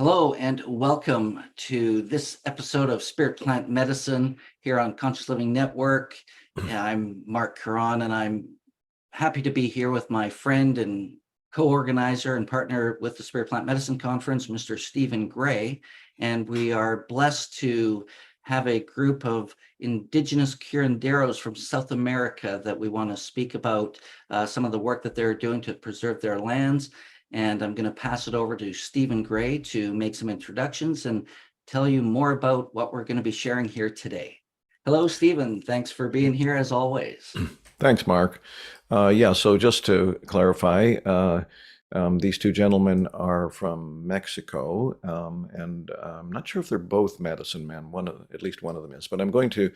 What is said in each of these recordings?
Hello and welcome to this episode of Spirit Plant Medicine here on Conscious Living Network. I'm Mark Caron, and I'm happy to be here with my friend and co-organizer and partner with the Spirit Plant Medicine Conference, Mr. Stephen Gray. And we are blessed to have a group of indigenous curanderos from South America that we want to speak about some of the work that they're doing to preserve their lands. And I'm going to pass it over to Stephen Gray to make some introductions and tell you more about what we're going to be sharing here today. Hello, Stephen. Thanks for being here as always. Thanks, Mark. So just to clarify, these two gentlemen are from Mexico, and I'm not sure if they're both medicine men. At least one of them is. But I'm going to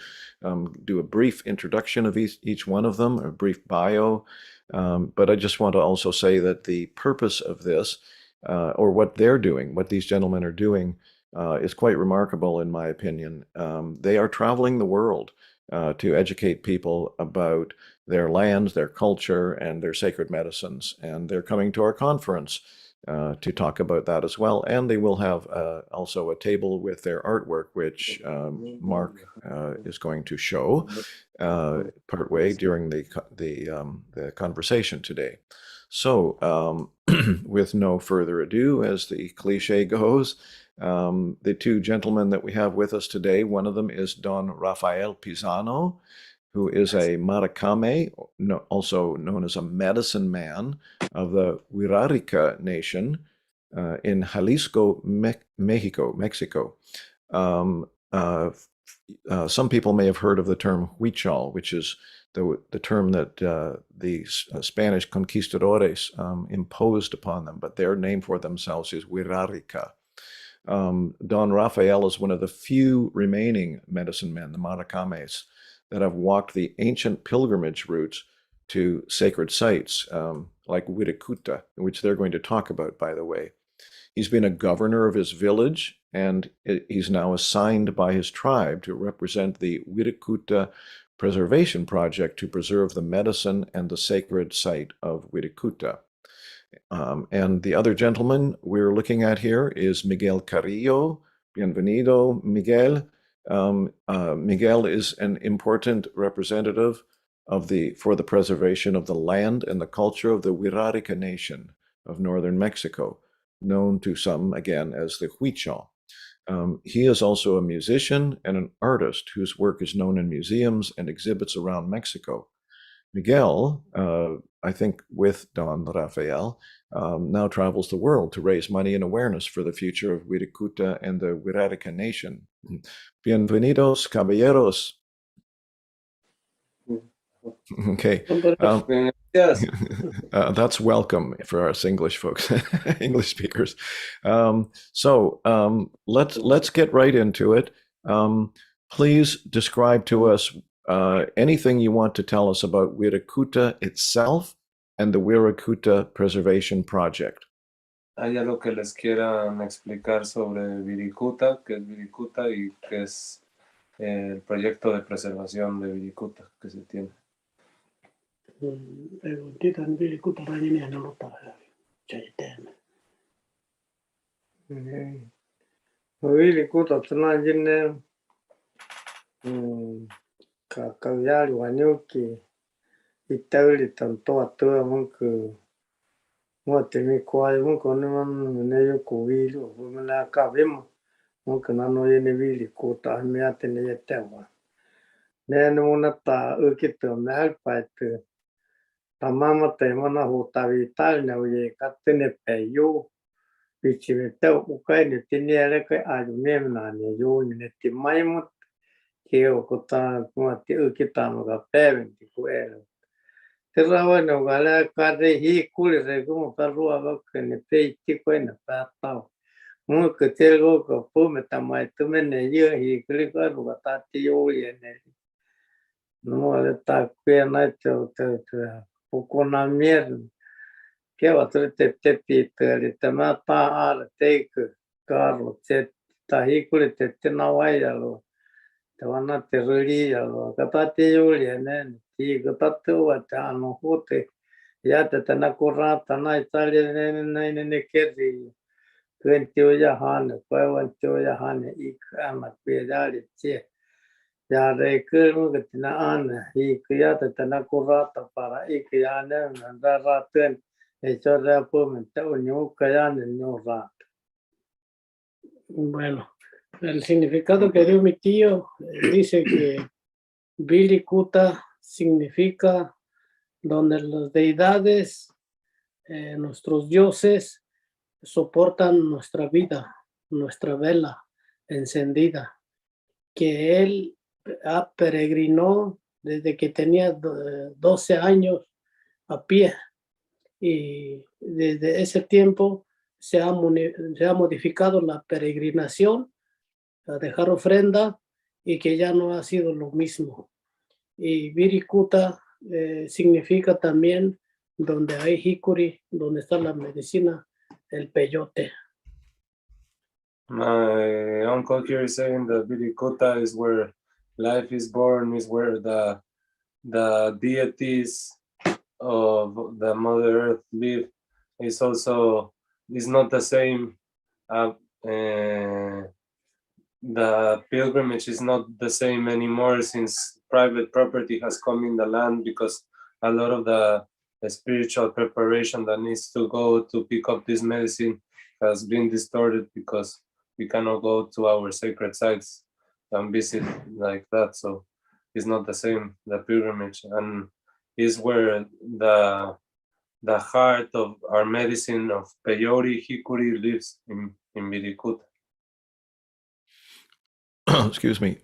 do a brief introduction of each one of them, a brief bio. But I just want to also say that the purpose of this, or what they're doing, what these gentlemen are doing, is quite remarkable in my opinion. They are traveling the world to educate people about their lands, their culture, and their sacred medicines. And they're coming to our conference to talk about that as well. And they will have also a table with their artwork, which Mark is going to show partway during the conversation today. So with no further ado, as the cliche goes, the two gentlemen that we have with us today, one of them is Don Rafael Pisano, who is a Maracame, also known as a medicine man of the Wixarika Nation in Jalisco, Mexico. Some people may have heard of the term huichol, which is the term that the Spanish conquistadores imposed upon them, but their name for themselves is Wixarika. Don Rafael is one of the few remaining medicine men, the Maracames, that have walked the ancient pilgrimage routes to sacred sites like Wirakuta, which they're going to talk about, by the way. He's been a governor of his village, and he's now assigned by his tribe to represent the Wirakuta Preservation Project to preserve the medicine and the sacred site of Wirakuta. And the other gentleman we're looking at here is Miguel Carrillo. Bienvenido, Miguel. Miguel is an important representative for the preservation of the land and the culture of the Wixarika Nation of northern Mexico, known to some, again, as the Huichol. He is also a musician and an artist whose work is known in museums and exhibits around Mexico. Miguel, I think with Don Rafael, now travels the world to raise money and awareness for the future of Wirakuta and the Wixarika Nation. Bienvenidos, caballeros. Okay. Yes. That's welcome for us English folks, English speakers. Let's get right into it. Please describe to us anything you want to tell us about Wirakuta itself and the Wirakuta Preservation Project. Hay algo que les quieran explicar sobre Wirakuta, qué es Wirakuta y qué es el proyecto de preservación de Wirakuta que se tiene. Wirakuta tana jinne ka yali wanyuki itauli tanto atua munku Motemi kwai munko niman neyo kuwilu mala kabimo munko nano yene wili kuta miate ne yetewa nenu unata ukito mal paitu tamama te mana huta vital na uye katene peyo pichime te ukai ne tiniere kai ayumem na ne yo ne timaimut keo kota mati ukita no ga peven ti kuero Terrawa no gala kade hi kule re como perro aba que ne pe ti cuena pa tao mu que telgo ko pu me tamai tu me ne ye hi kle ka ru ta ti yo ye ne no le ta pe na te pu ko na mier que va te pi te ma ta al te carro te ta hi kule te na wa ya lo te wana te ri ya lo ka ta ti yo ye ne ti ka ta tu wa ta no hote ya te na kurra ta na Italia ne keri Kuen tiêu ya han quay wan tiêu ya han ik amat pe da li che ya re ke mu ke na an ik ya ta na kurata para ik ya ne na ra ten e cho ra po men ta unyo ka ya ne no ra. Bueno, el significado que dio mi tío dice que Virikuta significa donde las deidades, nuestros dioses, soportan nuestra vida, nuestra vela encendida, que él peregrinó desde que tenía 12 años a pie y desde ese tiempo se ha modificado la peregrinación a dejar ofrenda y que ya no ha sido lo mismo. Y Virikuta significa también donde hay hikuri, donde está la medicina, el peyote. My uncle here is saying that Virikuta is where life is born, is where the deities of the Mother Earth live. Is also is not the same. The pilgrimage is not the same anymore since private property has come in the land, because a lot of the spiritual preparation that needs to go to pick up this medicine has been distorted, because we cannot go to our sacred sites and visit like that. So it's not the same, the pilgrimage, and is where the heart of our medicine of peyote hikuri lives in Virikuta. Excuse me.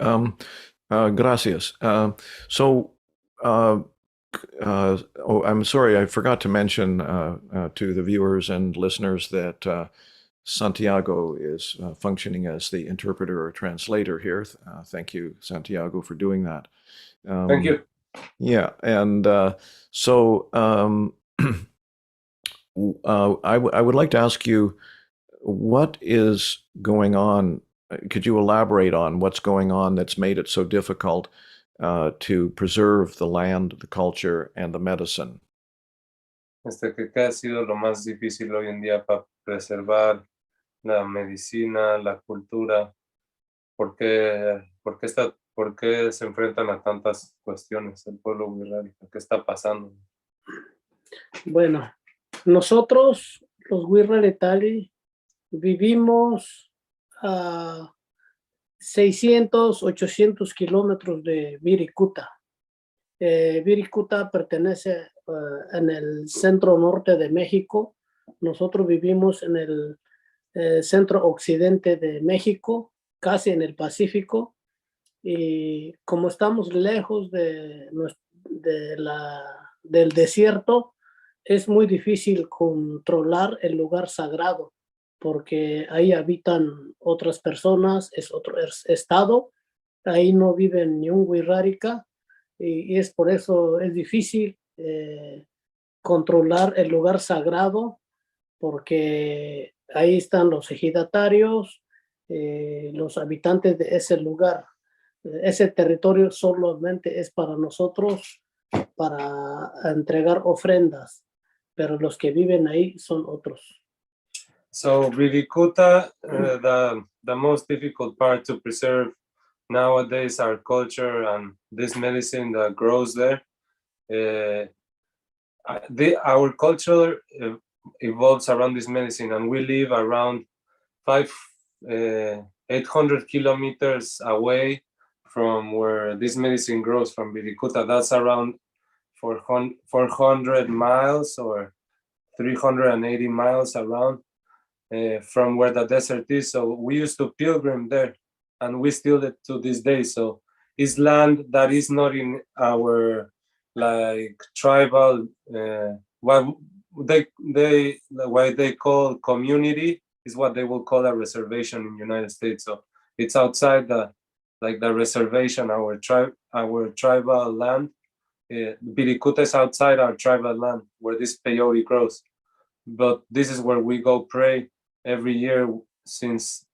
Gracias. I'm sorry, I forgot to mention to the viewers and listeners that Santiago is functioning as the interpreter or translator here. Thank you, Santiago, for doing that. Thank you. Yeah, and I would like to ask you, what is going on? Could you elaborate on what's going on that's made it so difficult to preserve the land, the culture, and the medicine? ¿Qué ha sido lo más difícil hoy en día para preservar la medicina, la cultura? ¿Por qué se enfrentan a tantas cuestiones el pueblo wixárika? ¿Qué está pasando? Bueno, nosotros, los Wixárika, vivimos a 600, 800 kilómetros de Virikuta. Virikuta pertenece en el centro norte de México. Nosotros vivimos en el centro occidente de México, casi en el Pacífico. Y como estamos lejos del desierto, es muy difícil controlar el lugar sagrado, porque ahí habitan otras personas, es otro estado, ahí no viven ni un wixárika, y es por eso es difícil controlar el lugar sagrado, porque ahí están los ejidatarios, los habitantes de ese lugar. Ese territorio solamente es para nosotros, para entregar ofrendas, pero los que viven ahí son otros. So Virikuta, the most difficult part to preserve nowadays our culture and this medicine that grows there. Our culture evolves around this medicine, and we live around 800 kilometers away from where this medicine grows, from Virikuta. That's around 400 miles or 380 miles around from where the desert is. So we used to pilgrim there, and we still do to this day. So it's land that is not in our like tribal what they call community is what they will call a reservation in the United States. So it's outside the reservation, our tribal land. Virikuta is outside our tribal land where this peyote grows. But this is where we go pray every year since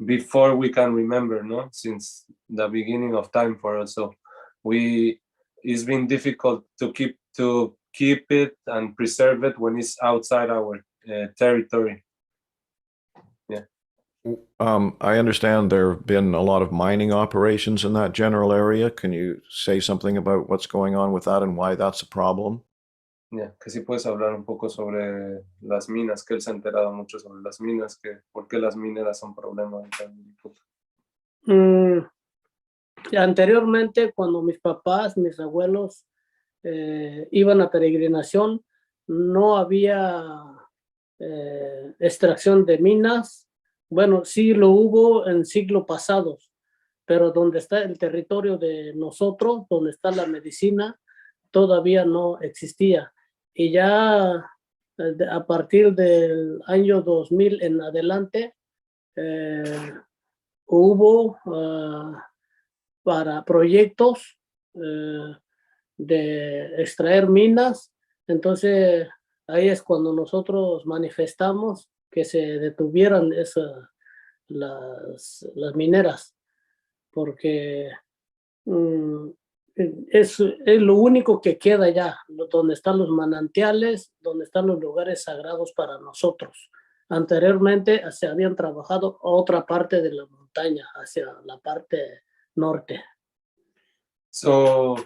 before we can remember, no? Since the beginning of time for us. So it's been difficult to keep it and preserve it when it's outside our territory. Yeah. I understand there have been a lot of mining operations in that general area. Can you say something about what's going on with that and why that's a problem? Ya, que si puedes hablar un poco sobre las minas, que él se ha enterado mucho sobre las minas, que por qué las mineras son problemas en Lilliput. Mm, Anteriormente, cuando mis papás, mis abuelos iban a peregrinación, no había extracción de minas. Bueno, sí lo hubo en siglos pasados, pero donde está el territorio de nosotros, donde está la medicina, todavía no existía. Y ya a partir del año 2000 en adelante, hubo para proyectos de extraer minas. Entonces ahí es cuando nosotros manifestamos que se detuvieran las mineras, porque es lo único que queda ya, donde están los manantiales, donde están los lugares sagrados para nosotros. Anteriormente se habían trabajado a otra parte de la montaña, hacia la parte norte. So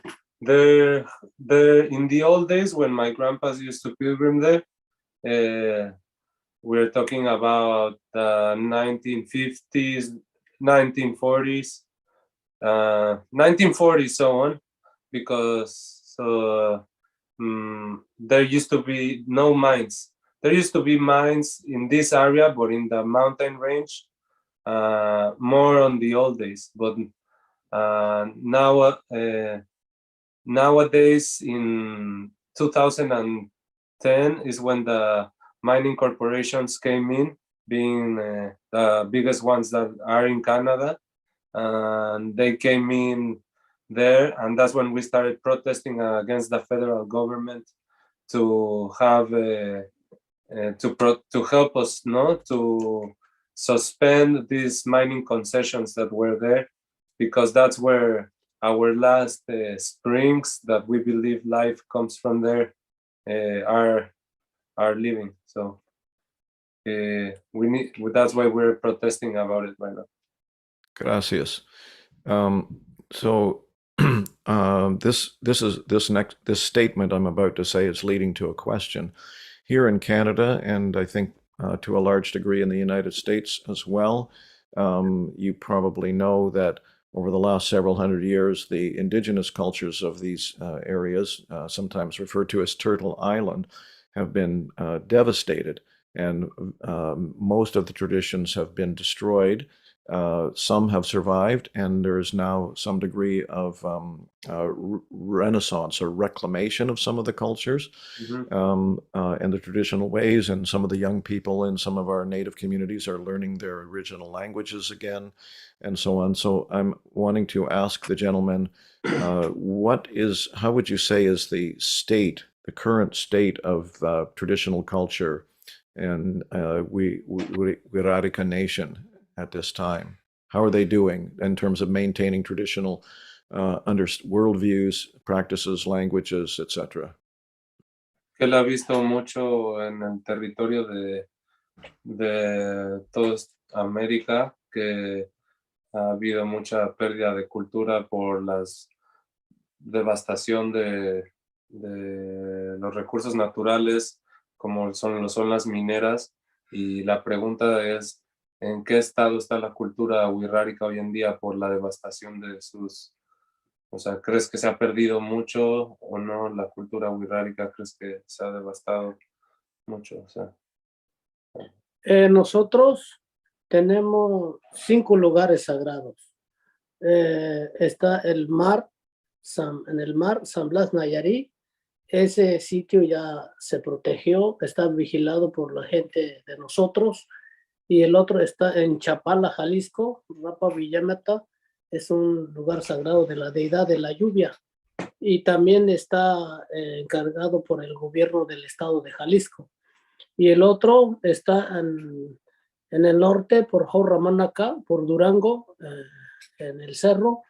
in the old days when my grandpas used to pilgrim there, we're talking about the 1950s, 1940s, 1940s, so on, because there used to be no mines. There used to be mines in this area, but in the mountain range, more on the old days. But nowadays, in 2010 is when the mining corporations came in, being the biggest ones that are in Canada, and they came in there, and that's when we started protesting against the federal government to have to help us, no, to suspend these mining concessions that were there, because that's where our last springs that we believe life comes from there are living. So that's why we're protesting about it right now. Gracias. So this statement I'm about to say is leading to a question. Here in Canada, and I think to a large degree in the United States as well, you probably know that over the last several hundred years, the indigenous cultures of these areas, sometimes referred to as Turtle Island, have been devastated, and most of the traditions have been destroyed. Some have survived, and there is now some degree of renaissance or reclamation of some of the cultures and the traditional ways, and some of the young people in some of our native communities are learning their original languages again, and so on. So I'm wanting to ask the gentleman, how would you say is the current state of traditional culture in Wixarika Nation at this time? How are they doing in terms of maintaining traditional worldviews, practices, languages, etc.? Que él ha visto mucho en el territorio de toda América, que ha habido mucha pérdida de cultura por la devastación de los recursos naturales, como son las mineras, y la pregunta es, ¿en qué estado está la cultura wixárika hoy en día por la devastación de sus... O sea, ¿crees que se ha perdido mucho o no la cultura wixárika? ¿Crees que se ha devastado mucho? O sea, Nosotros tenemos 5 lugares sagrados. Está el mar, en el mar, San Blas Nayarit. Ese sitio ya se protegió, está vigilado por la gente de nosotros. Y el otro está en Chapala, Jalisco, Rapa Villameta, es un lugar sagrado de la deidad de la lluvia. Y también está encargado por el gobierno del estado de Jalisco. Y el otro está en el norte, por Jorramanaca, por Durango, en el cerro,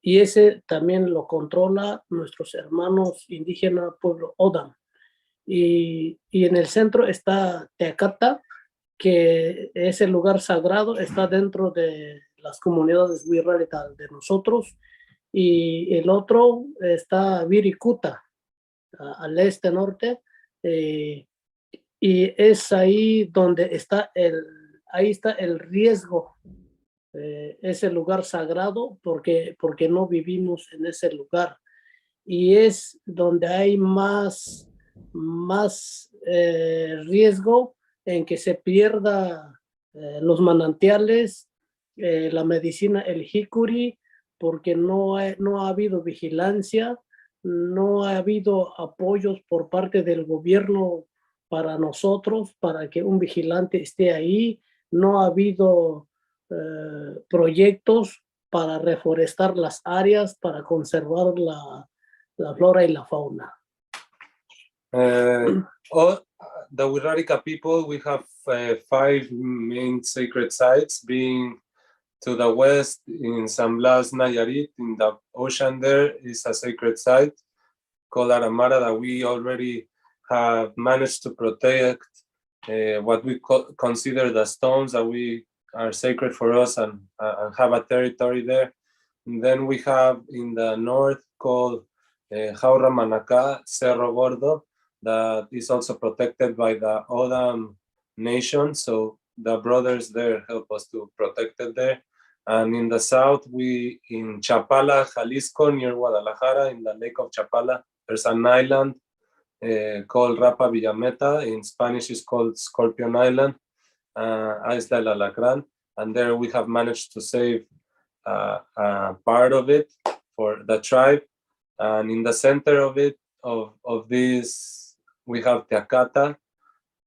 y ese también lo controla nuestros hermanos indígenas, pueblo Odam. Y en el centro está Teacata, que ese lugar sagrado está dentro de las comunidades Wixárika de nosotros, y el otro está Wirikuta, al este norte, y es ahí donde está el riesgo, ese lugar sagrado, porque no vivimos en ese lugar, y es donde hay más riesgo en que se pierda los manantiales, la medicina, el jicuri, porque no ha habido vigilancia, no ha habido apoyos por parte del gobierno para nosotros, para que un vigilante esté ahí, no ha habido proyectos para reforestar las áreas, para conservar la flora y la fauna. All the Wixárika people, we have 5 main sacred sites, being to the west in San Blas, Nayarit, in the ocean there is a sacred site called Aramara that we already have managed to protect, what we consider the stones that we are sacred for us, and have a territory there. And then we have in the north called Jaura Manacá, Cerro Gordo, that is also protected by the Odam Nation. So the brothers there help us to protect it there. And in the south, in Chapala, Jalisco, near Guadalajara, in the lake of Chapala, there's an island called Rapa Villameta. In Spanish, it's called Scorpion Island, Isla del Alacrán. And there we have managed to save part of it for the tribe. And in the center of it, of this, we have Teacata,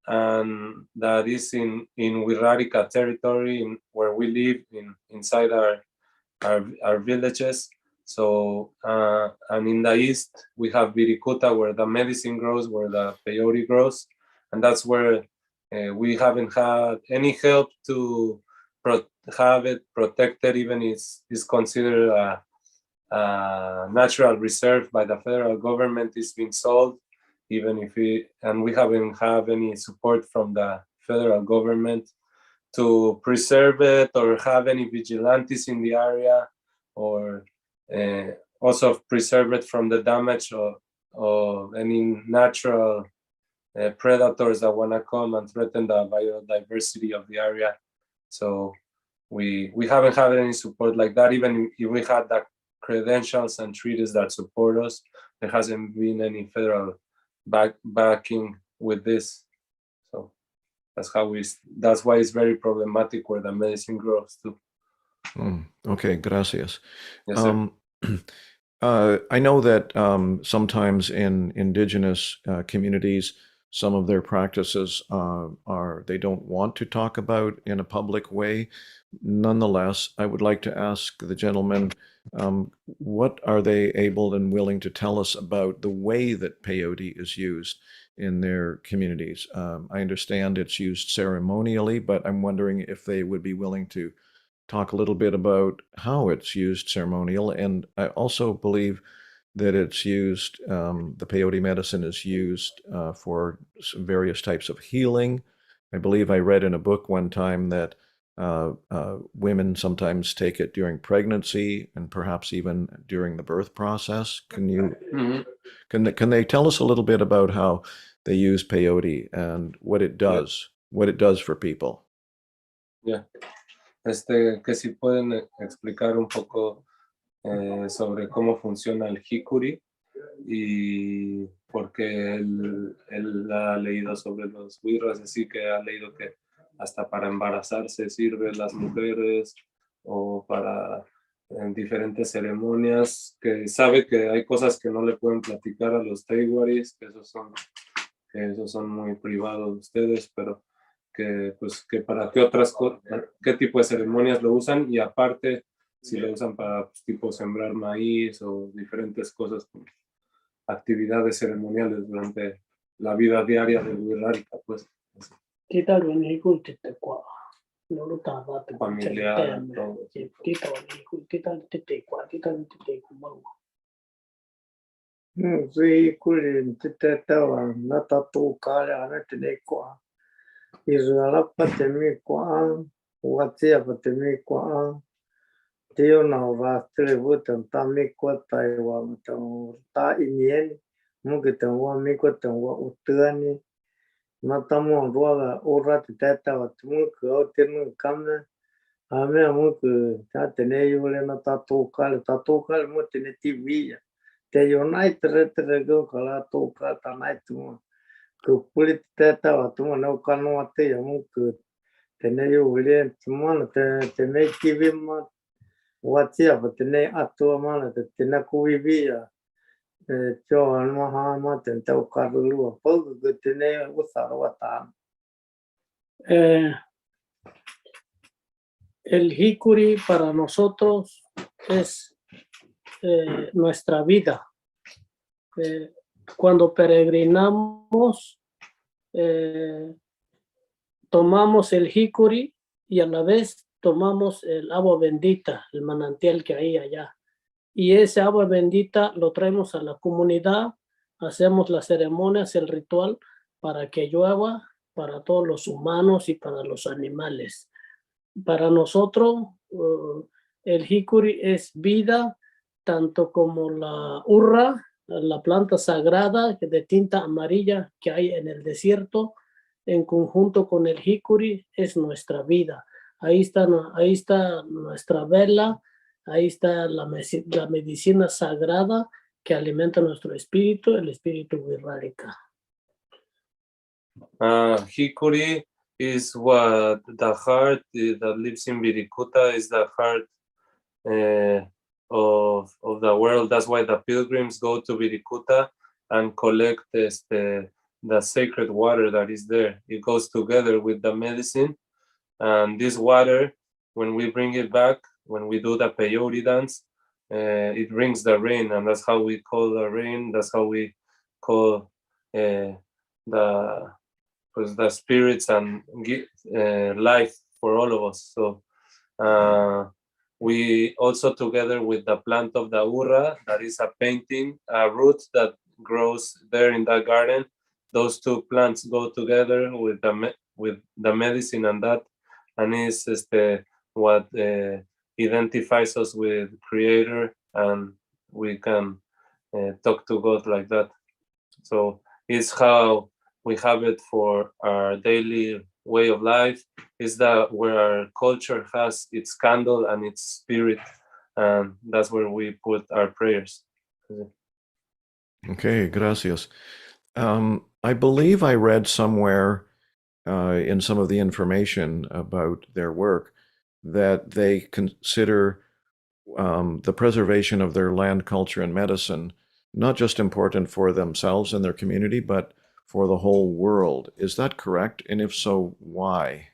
and that is in Wixárika territory, where we live inside our villages. So and in the east we have Wirikuta, where the medicine grows, where the peyote grows, and that's where we haven't had any help to have it protected. Even it's considered a natural reserve by the federal government. Is being sold, even if we haven't have any support from the federal government to preserve it, or have any vigilantes in the area, or also preserve it from the damage of any natural predators that want to come and threaten the biodiversity of the area. So we haven't had any support like that. Even if we had the credentials and treaties that support us, there hasn't been any federal backing with this. So that's why it's very problematic where the medicine grows too. Okay, gracias. Yes, sir. I know that sometimes in indigenous communities, some of their practices are they don't want to talk about in a public way. Nonetheless, I would like to ask the gentleman, what are they able and willing to tell us about the way that peyote is used in their communities? I understand it's used ceremonially, but I'm wondering if they would be willing to talk a little bit about how it's used ceremonial. And I also believe that it's used, the peyote medicine is used for various types of healing. I believe I read in a book one time that women sometimes take it during pregnancy and perhaps even during the birth process. Can they tell us a little bit about how they use peyote and what it does for people? Yeah. Que si pueden explicar un poco sobre cómo funciona el jicuri, y porque él ha leído sobre los huirras, así que ha leído que hasta para embarazarse sirve las mujeres, o para en diferentes ceremonias, que sabe que hay cosas que no le pueden platicar a los teiguaris, que esos son muy privados de ustedes, pero que para qué tipo de ceremonias lo usan, y aparte si lo usan para tipo sembrar maíz o diferentes cosas, actividades ceremoniales durante la vida diaria de Wixárika, pues familiar, todo. Zui kuli tita tawa na tatu kala na tene kwa Israel patemi kwa watia patemi kwa Tio na vastre vutan ta mi kwa tai wa mutan ta inien mu ke tan wa mi kwa tan wa utuani mata mo roga ora te tata wa tu ko tenu kamna ame mu ke ta tene yo le na ta to kal mo tene tv te yo nai tre tre go kala to ka ta nai tu ko puli tata wa tu no kanu ate ya mu ke tene yo le tu mo te me tv mo watia patene atua mana te tena kuivia cho alma hama tentau karulua pogu que tene usaro wata El jicuri para nosotros es nuestra vida. Cuando peregrinamos, tomamos el jicuri y a la vez tomamos el agua bendita, el manantial que hay allá. Y ese agua bendita lo traemos a la comunidad, hacemos las ceremonias, el ritual para que llueva para todos los humanos y para los animales. Para nosotros, el jicuri es vida, tanto como la urra, la planta sagrada de tinta amarilla que hay en el desierto, en conjunto con el jicuri, es nuestra vida. Ahí está nuestra vela, ahí está la medicina sagrada que alimenta nuestro espíritu, el espíritu Wixarika. Hikuri is what the heart that lives in Virikuta is the heart of the world. That's why the pilgrims go to Virikuta and collect the sacred water that is there. It goes together with the medicine, and this water, when we bring it back, when we do the peyote dance, it brings the rain, and that's how we call the rain. That's how we call the spirits and give life for all of us. So we also, together with the plant of the urra, that is a painting, a root that grows there in that garden. Those two plants go together with the medicine and that, and is what identifies us with Creator, and we can talk to God like that. So it's how we have it for our daily way of life. Is that where our culture has its candle and its spirit, and that's where we put our prayers. Okay, gracias. I believe I read somewhere in some of the information about their work that they consider the preservation of their land, culture, and medicine not just important for themselves and their community, but for the whole world. Is that correct? And if so, why?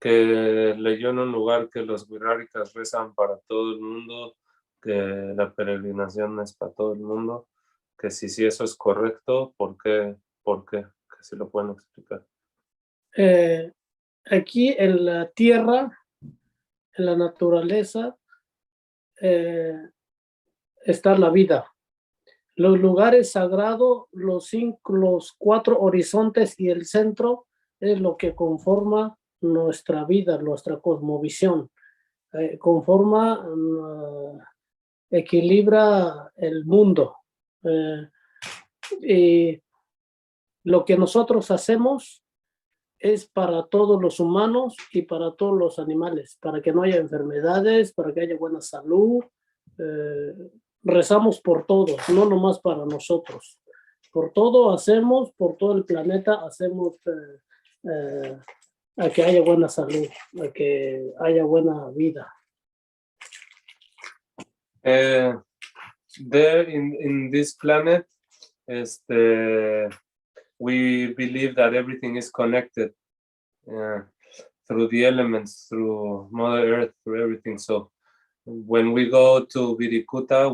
Que leyó en un lugar que los Wixáricas rezan para todo el mundo, que la peregrinación es para todo el mundo, que si eso es correcto, ¿por qué? Que si lo pueden explicar. Aquí en la tierra, en la naturaleza, está la vida. Los lugares sagrados, los 4 horizontes y el centro es lo que conforma nuestra vida, nuestra cosmovisión. Conforma, equilibra el mundo. Y lo que nosotros hacemos es para todos los humanos y para todos los animales, para que no haya enfermedades, para que haya buena salud. Rezamos por todos, no nomás para nosotros. Por todo hacemos, por todo el planeta hacemos a que haya buena salud, a que haya buena vida. There in this planet, we believe that everything is connected through the elements, through Mother Earth, through everything. So when we go to Virikuta,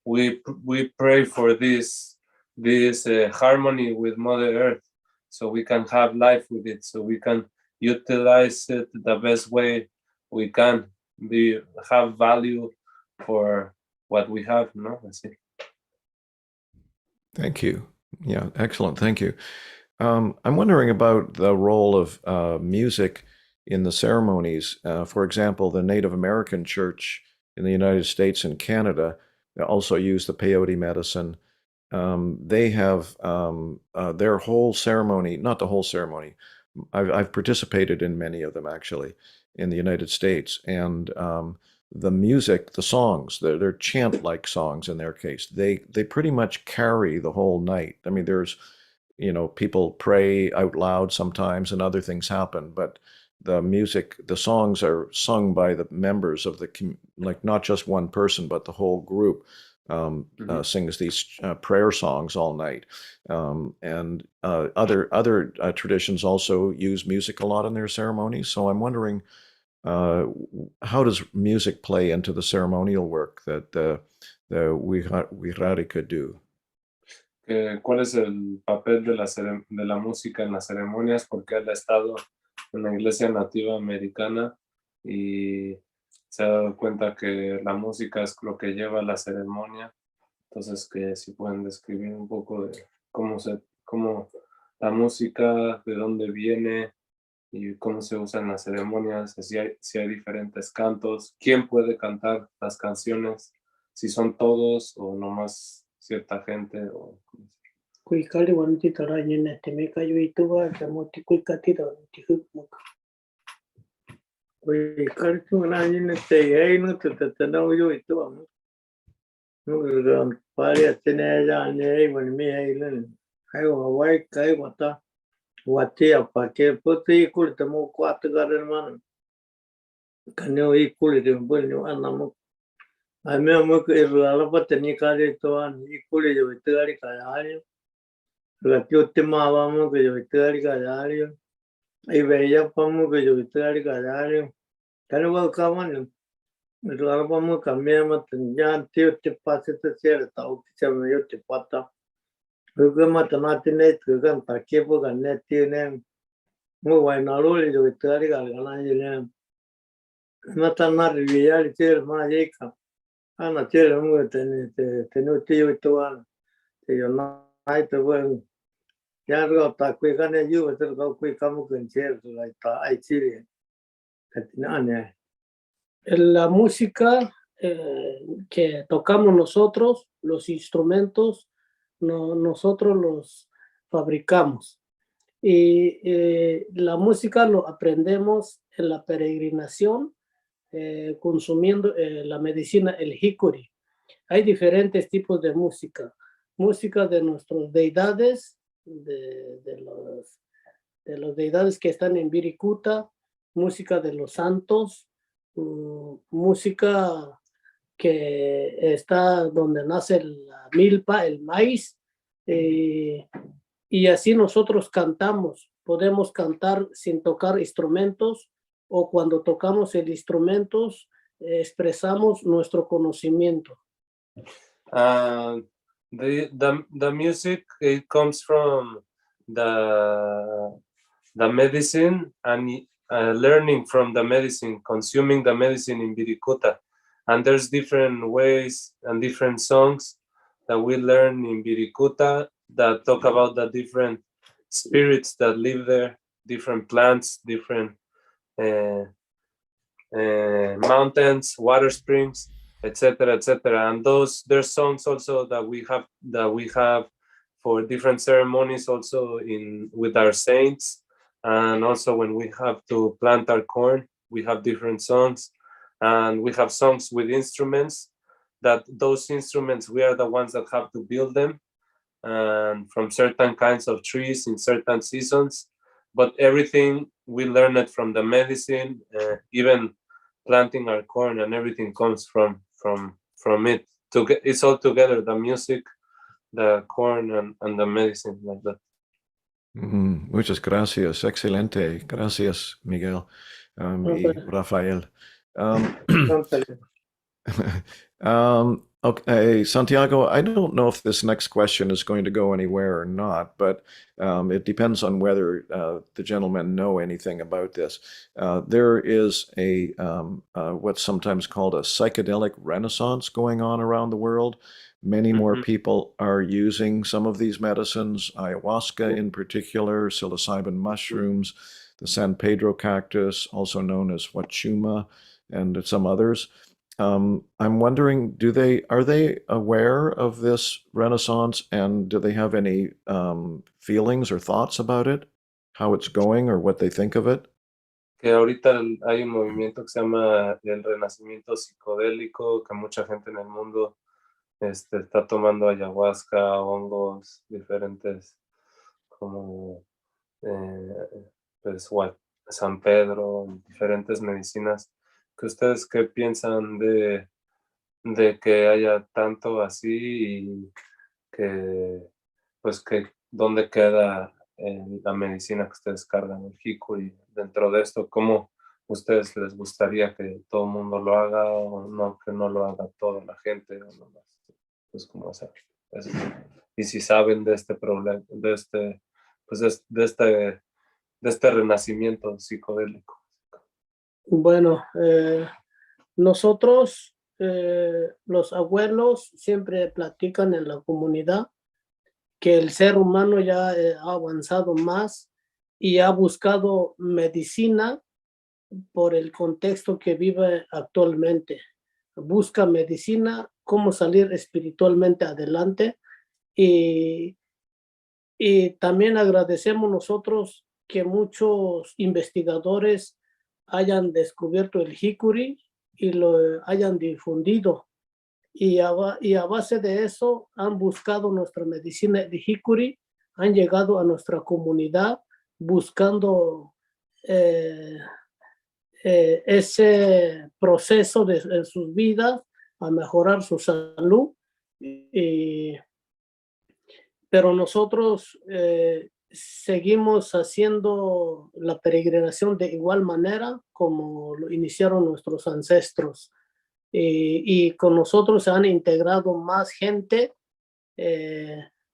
we pray for this harmony with Mother Earth, so we can have life with it, so we can utilize it the best way we can, have value for what we have, no? That's it. Thank you. Yeah, excellent. Thank you. I'm wondering about the role of music in the ceremonies. For example, the Native American Church in the United States and Canada also use the peyote medicine. They have their whole ceremony, not the whole ceremony. I've participated in many of them actually in the United States, and the music, the songs, they're chant-like songs in their case. They pretty much carry the whole night. I mean, there's people pray out loud sometimes and other things happen, but the music, the songs are sung by the members of like not just one person, but the whole group sings these prayer songs all night. And other traditions also use music a lot in their ceremonies. So I'm wondering, how does music play into the ceremonial work that the Wixarika do? ¿Cuál es el papel de la música en las ceremonias? Porque él ha estado en la iglesia nativa americana y se ha dado cuenta que la música es lo que lleva a la ceremonia. Entonces, que si pueden describir un poco de cómo la música, de dónde viene y cómo se usa en las ceremonias, si hay diferentes cantos, quién puede cantar las canciones, si son todos o nomás cierta gente. Kuikali wanti tara nyene temeka yuituwa tamoti kuikatira tihukmuka. Wixarika yine G.A.I.A no te yo y todo. No, para tener ya ne bueno mi ailen. Hay guay kai guata. Guatia pa que puti culta mo cuatro hermano. Caneo y culita bueno andamos. A mí amo que la patenia cari toan y culita yo te gari calario. La que te mavamos que yo te gari calario. Y veía pamo que yo te gari calario. Cano va caman. La pamo cambiamos ya tío te pase te cierta o que se me yo te pata. Luego matanate net que canta que poca net tiene. Muy bueno, lo le yo te gari calario. Matana rivia le tiene más llega. Ana tiene muy tengo tío y todo. Yo no hay te bueno. Ya lo está cuidando yo, pero lo cuidamos con cierto, la está ahí chile. La música que tocamos nosotros, los instrumentos, nosotros los fabricamos. Y la música lo aprendemos en la peregrinación, consumiendo la medicina, el hikori. Hay diferentes tipos de música. Música de nuestras deidades, de los deidades que están en Virikuta, música de los santos, música que está donde nace la milpa, el maíz, y así nosotros cantamos. Podemos cantar sin tocar instrumentos, o cuando tocamos el instrumento expresamos nuestro conocimiento. The music, it comes from the medicine and learning from the medicine, consuming the medicine in Virikuta. And there's different ways and different songs that we learn in Virikuta that talk about the different spirits that live there, different plants, different mountains, water springs, etc., etc. And there's songs also that we have for different ceremonies, also with our saints, and also when we have to plant our corn, we have different songs, and we have songs with instruments. That those instruments, we are the ones that have to build them, and from certain kinds of trees in certain seasons. But everything we learn it from the medicine, even planting our corn, and everything comes from it. It's all together, the music, the corn, and the medicine, like that. Muchas gracias, excelente. Gracias, Miguel y Rafael. Okay, Santiago, I don't know if this next question is going to go anywhere or not, but it depends on whether the gentlemen know anything about this. There is what's sometimes called a psychedelic renaissance going on around the world. Many more people are using some of these medicines, ayahuasca in particular, psilocybin mushrooms, the San Pedro cactus, also known as huachuma, and some others. I'm wondering, are they aware of this renaissance, and do they have any feelings or thoughts about it, how it's going or what they think of it? Que ahorita hay un movimiento que se llama el renacimiento psicodélico, que mucha gente en el mundo está tomando ayahuasca, hongos diferentes, como pues San Pedro, diferentes medicinas. ¿Que ustedes qué piensan de que haya tanto así y que pues que dónde queda la medicina que ustedes cargan, el hikuri, dentro de esto? ¿Cómo ustedes les gustaría que todo el mundo lo haga o no, que no lo haga toda la gente o no más? Pues como hacer eso. Y si saben de este problema, pues de este renacimiento psicodélico. Bueno, nosotros, los abuelos, siempre platican en la comunidad que el ser humano ya ha avanzado más y ha buscado medicina por el contexto que vive actualmente. Busca medicina, cómo salir espiritualmente adelante, y también agradecemos nosotros que muchos investigadores hayan descubierto el jicuri y lo hayan difundido. Y a base de eso han buscado nuestra medicina de jicuri, han llegado a nuestra comunidad buscando ese proceso en sus vidas, a mejorar su salud. Pero nosotros seguimos haciendo la peregrinación de igual manera como lo iniciaron nuestros ancestros. Y con nosotros se han integrado más gente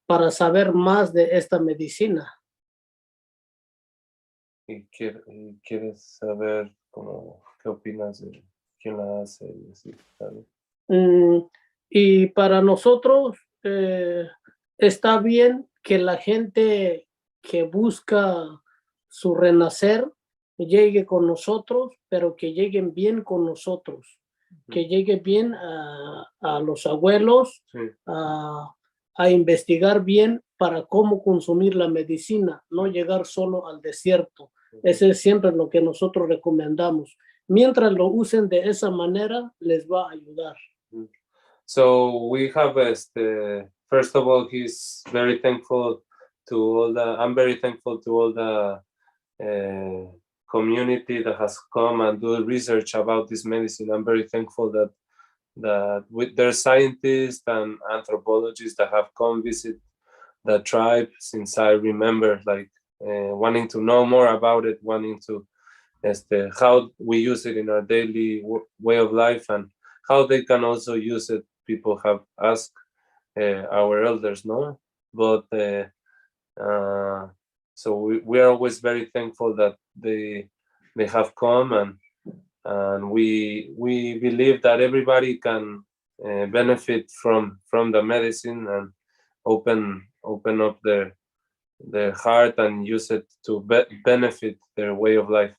para saber más de esta medicina. Y quieres saber qué opinas de quién la hace y así, ¿sabes? Y para nosotros está bien que la gente que busca su renacer llegue con nosotros, pero que lleguen bien con nosotros, que llegue bien a los abuelos, Sí. a investigar bien para cómo consumir la medicina, no llegar solo al desierto. Ese es siempre lo que nosotros recomendamos. Mientras lo usen de esa manera, les va a ayudar. So we have first of all, he's very thankful to all I'm very thankful to all the community that has come and do research about this medicine. I'm very thankful that there's scientists and anthropologists that have come visit the tribe since I remember, like wanting to know more about it, wanting to how we use it in our daily way of life and how they can also use it. People have asked our elders, no? But so we are always very thankful that they have come, and we believe that everybody can benefit from the medicine and open up their heart and use it to benefit their way of life.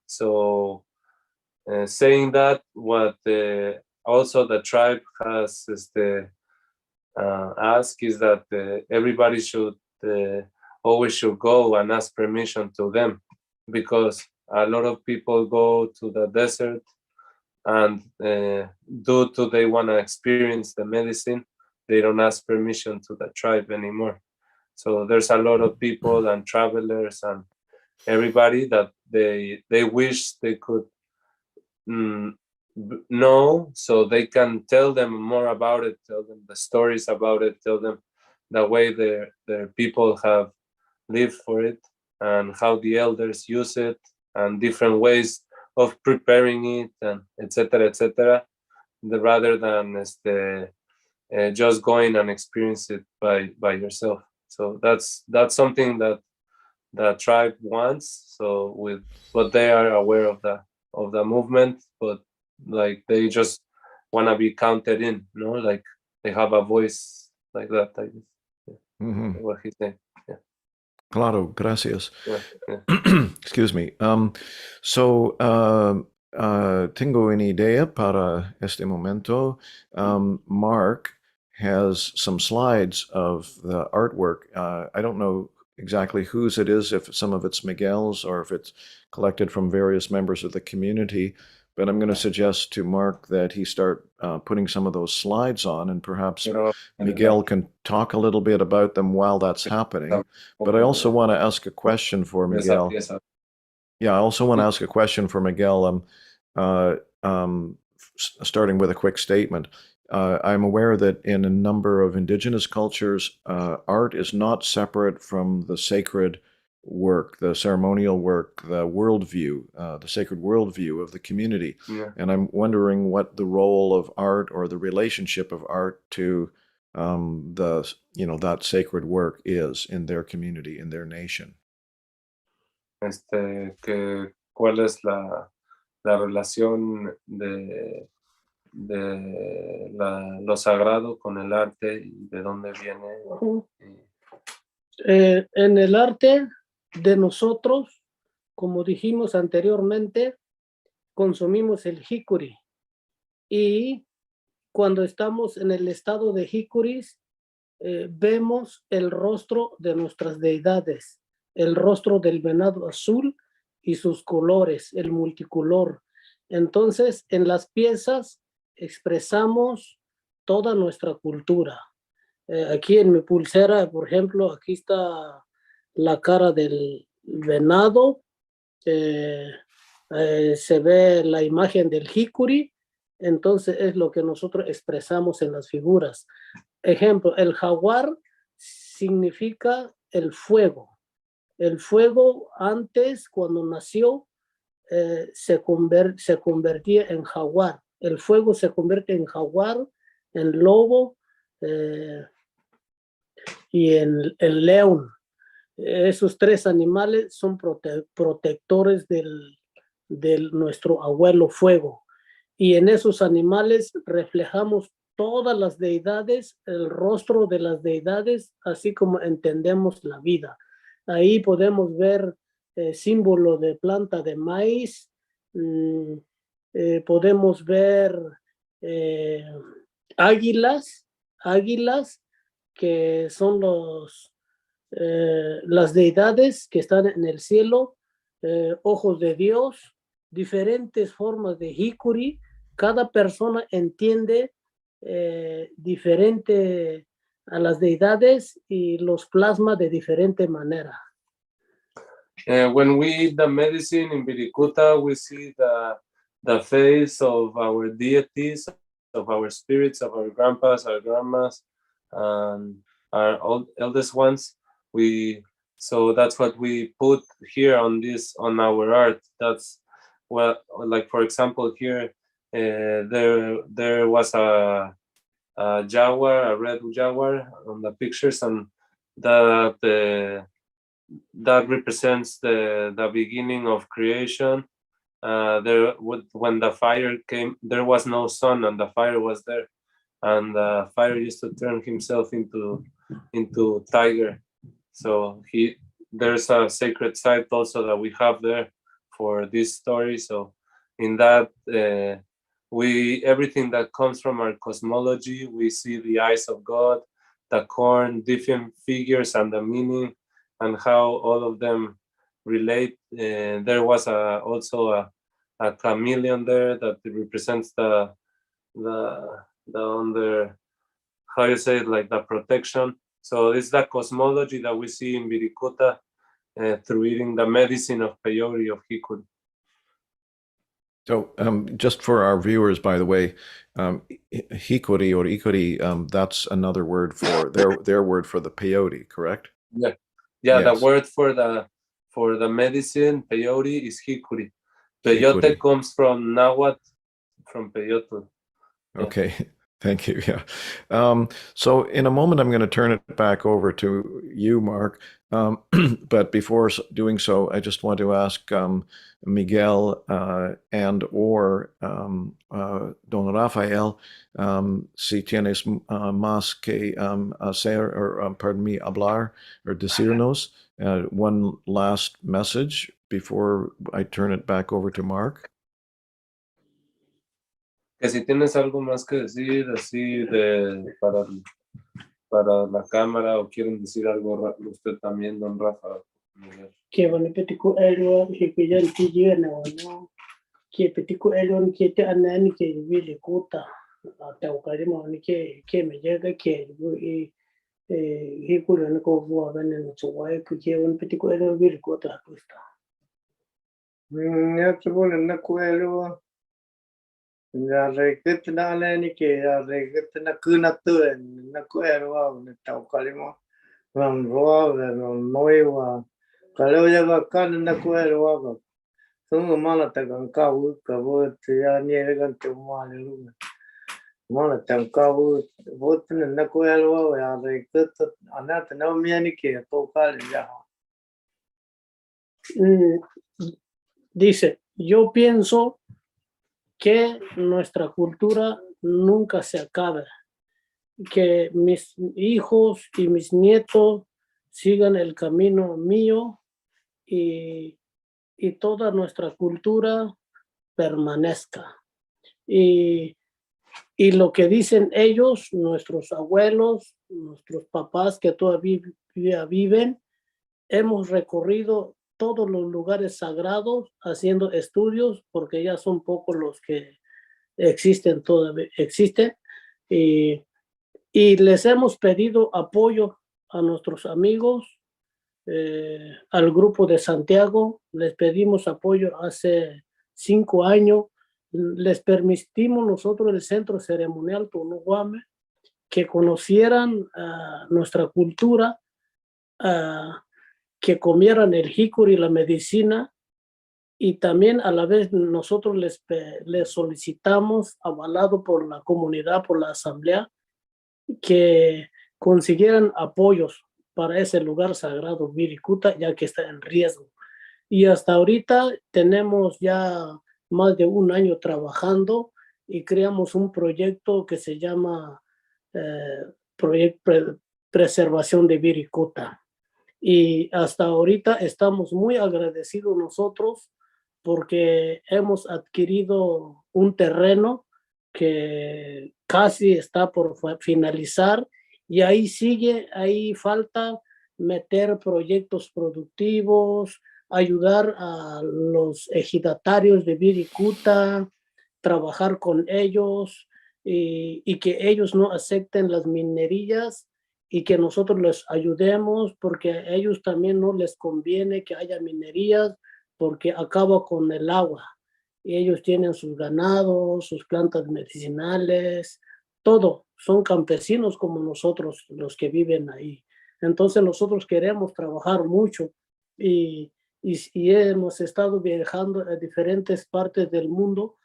So saying that, what also the tribe has asked is that everybody should always should go and ask permission to them, because a lot of people go to the desert and due to they want to experience the medicine, they don't ask permission to the tribe anymore. So there's a lot of people and travelers and everybody that they wish they could know, so they can tell them more about it, tell them the stories about it, tell them the way their people have lived for it and how the elders use it and different ways of preparing it and etc., rather than just going and experience it by yourself. So that's something that the tribe wants. So but they are aware of the movement, but like they just want to be counted in, like they have a voice like that. I guess. Mhm. What he's saying. Yeah. Claro, gracias. Yeah. Excuse me. So, tengo una idea para este momento. Mark has some slides of the artwork. I don't know exactly whose it is, if some of it's Miguel's or if it's collected from various members of the community, but I'm going to suggest to Mark that he start putting some of those slides on, and perhaps Miguel can talk a little bit about them while that's happening. But I also want to ask a question for Miguel. Yeah, I also want to ask a question for Miguel. Starting with a quick statement. I'm aware that in a number of indigenous cultures, art is not separate from the sacred work, the ceremonial work, the worldview, the sacred worldview of the community. Yeah. And I'm wondering what the role of art or the relationship of art to that sacred work is in their community, in their nation. ¿Cuál es la relación de lo sagrado con el arte y de dónde viene? En el arte de nosotros, como dijimos anteriormente, consumimos el jicuri, y cuando estamos en el estado de jicuris, vemos el rostro de nuestras deidades, el rostro del venado azul y sus colores, el multicolor. Entonces, en las piezas expresamos toda nuestra cultura. Aquí en mi pulsera, por ejemplo, aquí está la cara del venado, se ve la imagen del jicuri. Entonces es lo que nosotros expresamos en las figuras. Ejemplo, el jaguar significa el fuego. El fuego antes, cuando nació, se convertía en jaguar. El fuego se convierte en jaguar, en lobo y en león. Esos tres animales son protectores del nuestro abuelo fuego. Y en esos animales reflejamos todas las deidades, el rostro de las deidades, así como entendemos la vida. Ahí podemos ver símbolo de planta de maíz, podemos ver águilas que son las deidades que están en el cielo, ojos de Dios, diferentes formas de jicuri. Cada persona entiende diferente a las deidades y los plasma de diferente manera. When we eat the medicine in Wirikuta, we see the face of our deities, of our spirits, of our grandpas, our grandmas, and our eldest ones. So that's what we put here on our art. That's what, like for example, here there was a jaguar, a red jaguar on the pictures, and that represents the beginning of creation. When the fire came, there was no sun, and the fire was there, and the fire used to turn himself into tiger. So there's a sacred site also that we have there for this story. So in that everything that comes from our cosmology, we see the eyes of God, the corn, different figures, and the meaning, and how all of them relate. There was also a chameleon there that represents the under, how you say it, like the protection. So it's the cosmology that we see in Wirikuta through eating the medicine of peyote, of hikuri. So just for our viewers, by the way, hikuri or ikuri, that's another word for their word for the peyote, correct? Yeah, Yes. The word for the medicine peyote is hikuri. Peyote comes from Nahuatl, from peyote. Okay, Thank you. Yeah. So in a moment, I'm going to turn it back over to you, Mark. But before doing so, I just want to ask Miguel and or Don Rafael si tienes más que hacer, or pardon me, hablar or decirnos. One last message before I turn it back over to Mark. Que si tienes algo más que decir, así para la cámara, o quieren decir algo usted también, don Rafa. Que van petiku elwa que ya tiye na wano que petiku elwa que te anan que vile kuta ta ukari mo ni que me llega que hikura na ko bua bene no tsuwai que van petiku elwa vile kuta kusta. Ya tuvo na kuelo. Ya requete na ni que ya requete na kuna tu na kuelo na tau kalimo. Ram roa no noiwa. Kalau ya kan na kuelo Tunga mana tagang kawu kawu ya niere gan tumwa lu. Mana tang kawu bot na kuelo ya de kut anata no miani que tocar ya. Dice, yo pienso que nuestra cultura nunca se acaba, que mis hijos y mis nietos sigan el camino mío y toda nuestra cultura permanezca. Y lo que dicen ellos, nuestros abuelos, nuestros papás que todavía viven, hemos recorrido todos los lugares sagrados haciendo estudios, porque ya son pocos los que existen todavía, y les hemos pedido apoyo a nuestros amigos, al grupo de Santiago, les pedimos apoyo hace 5 años, les permitimos nosotros el centro ceremonial Tonuguame que conocieran nuestra cultura, que comieran el jícuri y la medicina, y también a la vez nosotros les solicitamos, avalado por la comunidad, por la asamblea, que consiguieran apoyos para ese lugar sagrado Wirikuta, ya que está en riesgo. Y hasta ahorita tenemos ya más de 1 año trabajando y creamos un proyecto que se llama Preservación de Wirikuta. Y hasta ahorita estamos muy agradecidos nosotros porque hemos adquirido un terreno que casi está por finalizar, y ahí sigue, ahí falta meter proyectos productivos, ayudar a los ejidatarios de Wirikuta, trabajar con ellos y que ellos no acepten las minerías y que nosotros les ayudemos, porque a ellos también no les conviene que haya minerías porque acaba con el agua. Y ellos tienen sus ganados, sus plantas medicinales, todo. Son campesinos como nosotros los que viven ahí. Entonces nosotros queremos trabajar mucho y hemos estado viajando a diferentes partes del mundo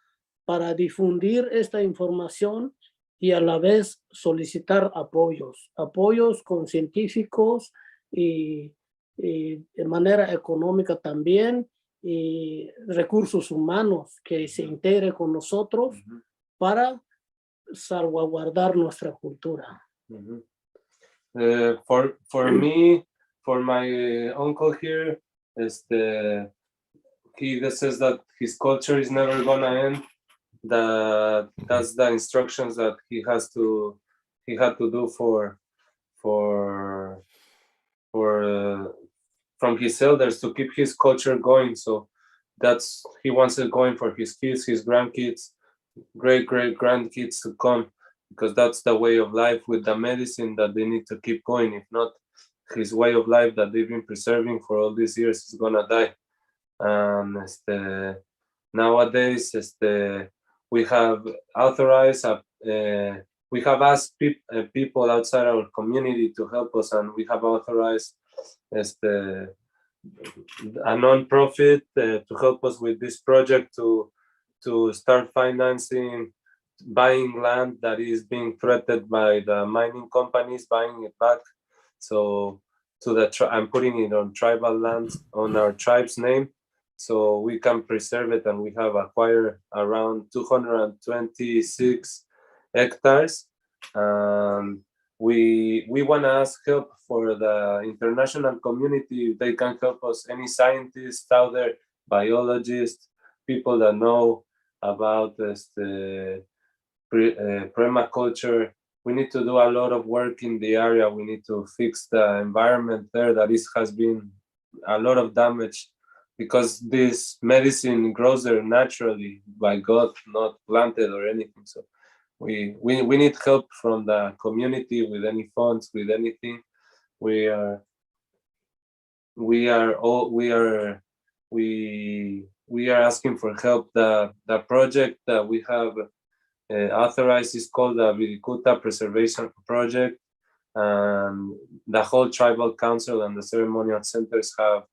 para difundir esta información y a la vez solicitar apoyos con científicos y de manera económica también, y recursos humanos que se integren con nosotros para salvaguardar nuestra cultura. For me, for my uncle here, he says that his culture is never gonna end. That's the instructions that he had to do from his elders to keep his culture going. So that's, he wants it going for his kids, his grandkids, great grandkids to come, because that's the way of life with the medicine that they need to keep going. If not, his way of life that they've been preserving for all these years is gonna die. And nowadays, we have authorized, we have asked people outside our community to help us, and we have authorized a non-profit to help us with this project to start financing, buying land that is being threatened by the mining companies, buying it back. So I'm putting it on tribal lands, on our tribe's name, so we can preserve it, and we have acquired around 226 hectares. We want to ask help for the international community. They can help us, any scientists out there, biologists, people that know about permaculture. We need to do a lot of work in the area. We need to fix the environment there that has been a lot of damage, because this medicine grows there naturally by God, not planted or anything. So we need help from the community with any funds, with anything. We are asking for help. The project that we have authorized is called the Wixarika Preservation Project, and the whole tribal council and the ceremonial centers have,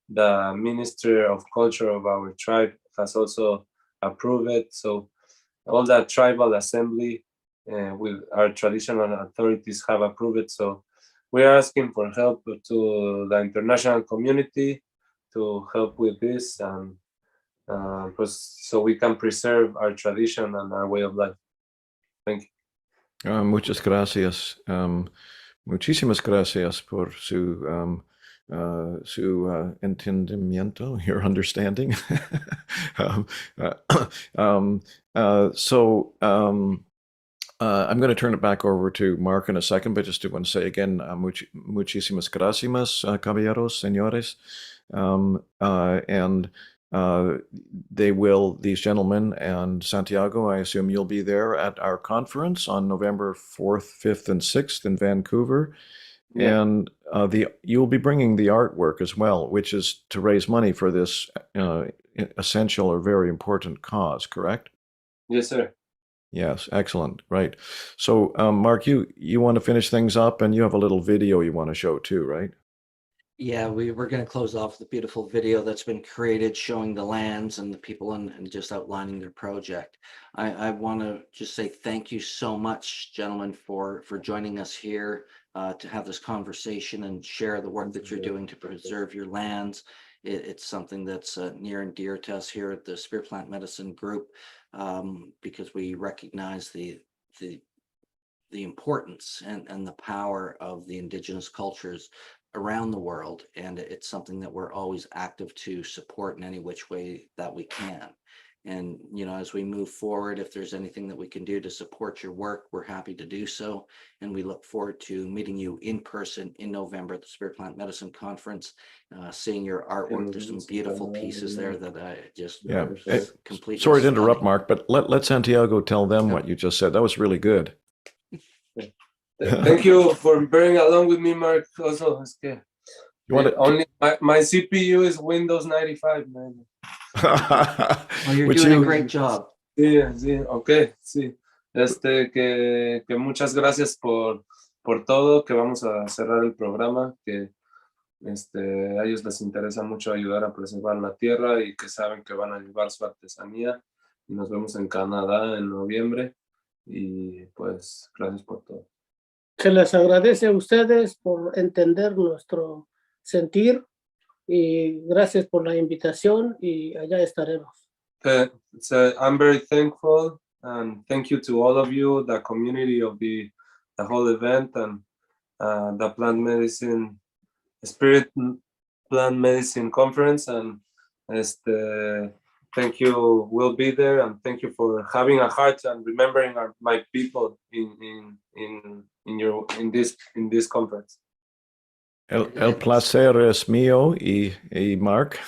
the Minister of Culture of our tribe has also approved it. So all the tribal assembly with our traditional authorities have approved it. So we are asking for help to the international community to help with this, and so we can preserve our tradition and our way of life. Thank you. Muchas gracias. Muchísimas gracias por su entendimiento, your understanding. I'm going to turn it back over to Mark in a second, but just do want to say again, muchísimas gracias, caballeros, señores. These gentlemen and Santiago, I assume you'll be there at our conference on November 4th, 5th, and 6th in Vancouver. Yeah. And you'll be bringing the artwork as well, which is to raise money for this essential or very important cause, correct? Yes, sir. Yes, excellent. Right. So, Mark, you want to finish things up, and you have a little video you want to show too, right? Yeah, we're going to close off the beautiful video that's been created showing the lands and the people and just outlining their project. I want to just say thank you so much, gentlemen, for joining us here to have this conversation and share the work that you're doing to preserve your lands. It's something that's near and dear to us here at the Spirit Plant Medicine Group, because we recognize the importance and the power of the indigenous cultures around the world, and it's something that we're always active to support in any which way that we can. And as we move forward, if there's anything that we can do to support your work, we're happy to do so. And we look forward to meeting you in person in November at the Spirit Plant Medicine Conference, seeing your artwork. There's some beautiful pieces there that I just completely. Sorry to interrupt, Mark, but let Santiago tell them what you just said. That was really good. Thank you for bearing along with me, Mark. Also, only my CPU is Windows 95, man. Well, you're doing a great job. Sí, ok, sí. Que muchas gracias por todo, que vamos a cerrar el programa, que a ellos les interesa mucho ayudar a preservar la tierra y que saben que van a llevar su artesanía. Y nos vemos en Canadá en noviembre. Y pues, gracias por todo. Se les agradece a ustedes por entender nuestro sentir y gracias por la invitación y allá estaremos. So I'm very thankful, and thank you to all of you, the community of the whole event, and the Plant Medicine, Spirit Plant Medicine Conference, and thank you. We'll be there, and thank you for having a heart and remembering my people in this conference. El placer es mío y Mark.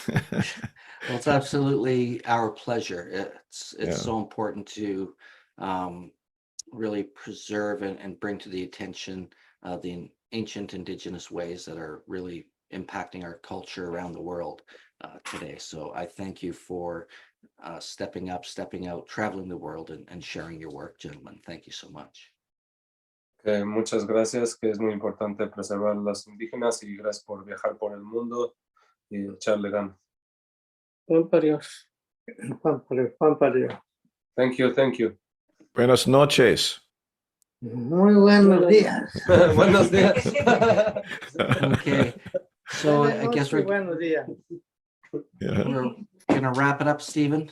Well, it's absolutely our pleasure. It's so important to really preserve and bring to the attention the ancient indigenous ways that are really impacting our culture around the world today. So I thank you for stepping up, stepping out, traveling the world and sharing your work, gentlemen. Thank you so much. Muchas gracias, que es muy importante preservar las indígenas, y gracias por viajar por el mundo y echarle ganas. Juan Parios. Juan Parios. Thank you. Buenas noches. Muy buenos días. Buenos días. Okay. So I guess we're Buenos días. Yeah. gonna wrap it up, Stephen.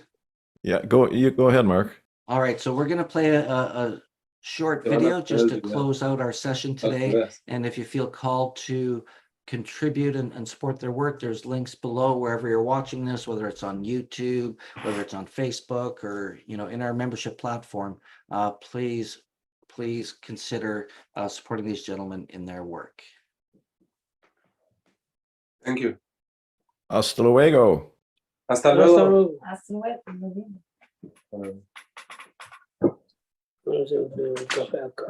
Yeah. Go ahead, Mark. All right. So we're gonna play a short video just to close out our session today. And if you feel called to contribute and support their work, there's links below wherever you're watching this, whether it's on YouTube, whether it's on Facebook, or in our membership platform. Please consider supporting these gentlemen in their work. Thank you. Hasta luego. Hasta Hasta luego. luego. Uh, Vamos a hacer un café acá.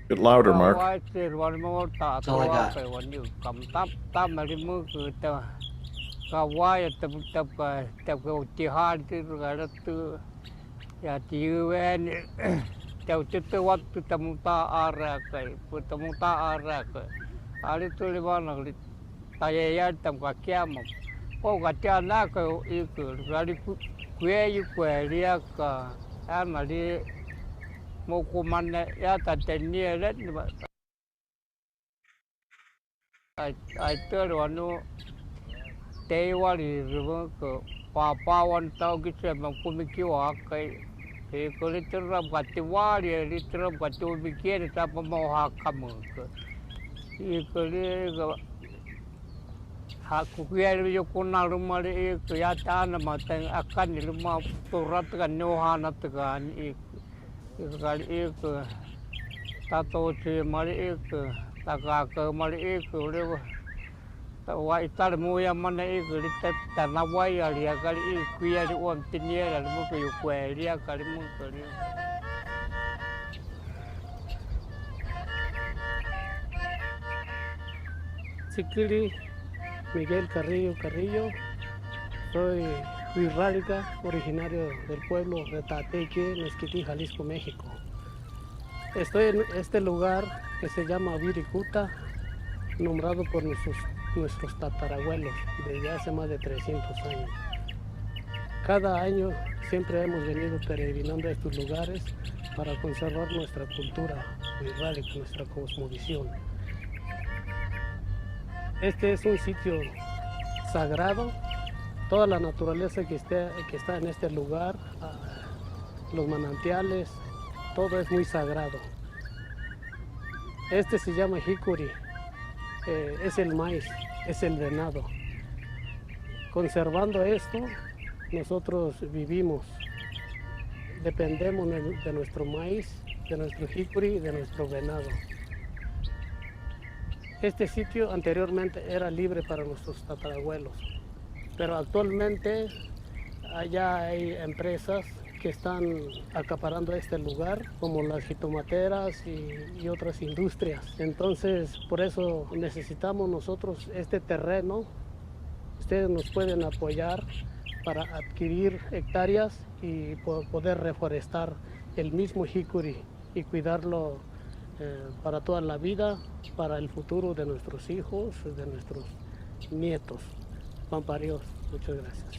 Get louder, Mark. That's all I got. Teu te watu tamuta ara kai putamuta ara kai ali tu le bana li taya ya tam ka kiamo ko ka tia na ka I ku rali ku yu kwe ria ka ana li mo ku mane ya ta tenia le ni ba ai te ro no te wa li ru ko pa wan tau ki se ma ku mi ki wa kai e ko le tra ba te wa le tra ba tu bi ke ta pa mo ha kam ko I ko le ha ku ya yo ko na ru ma le ko ya ta na ma ta akan ni ma to rat ka no ha na ta ga ni ga ko ta to che ma le ko ta ga ko ma le ko le ta wa ita mo ya ma na ko le ta na wa ya ri ga I ku ya ri on tin ya la mo ko yo ku ri ka ri mo ko ri Sikili Miguel Carrillo, soy Wixarika, originario del pueblo de Tateque, Mezquitín, Jalisco, México. Estoy en este lugar que se llama Wirikuta, nombrado por nuestros tatarabuelos desde hace más de 300 años. Cada año siempre hemos venido peregrinando a estos lugares para conservar nuestra cultura Wixárika, nuestra cosmovisión. Este es un sitio sagrado, toda la naturaleza que está en este lugar, los manantiales, todo es muy sagrado. Este se llama Hikuri, es el maíz, es el venado. Conservando esto, nosotros vivimos, dependemos de nuestro maíz, de nuestro Hikuri y de nuestro venado. Este sitio anteriormente era libre para nuestros tatarabuelos, pero actualmente allá hay empresas que están acaparando este lugar, como las jitomateras y otras industrias. Entonces, por eso necesitamos nosotros este terreno. Ustedes nos pueden apoyar para adquirir hectáreas y poder reforestar el mismo Hikuri y cuidarlo para toda la vida, para el futuro de nuestros hijos, de nuestros nietos. Pamparios, muchas gracias.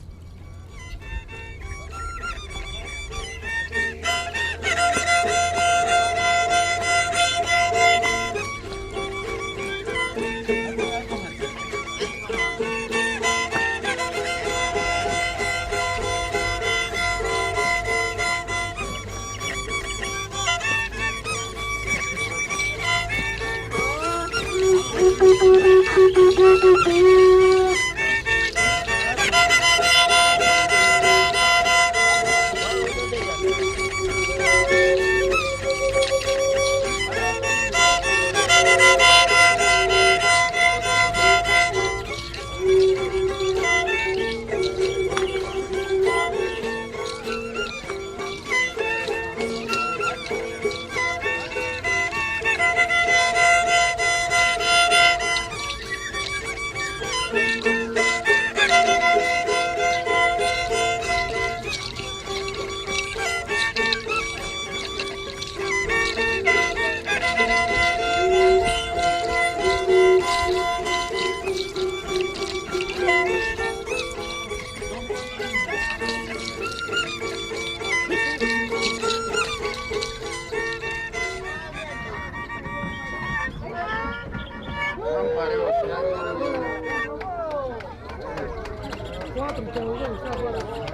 Quatro, então,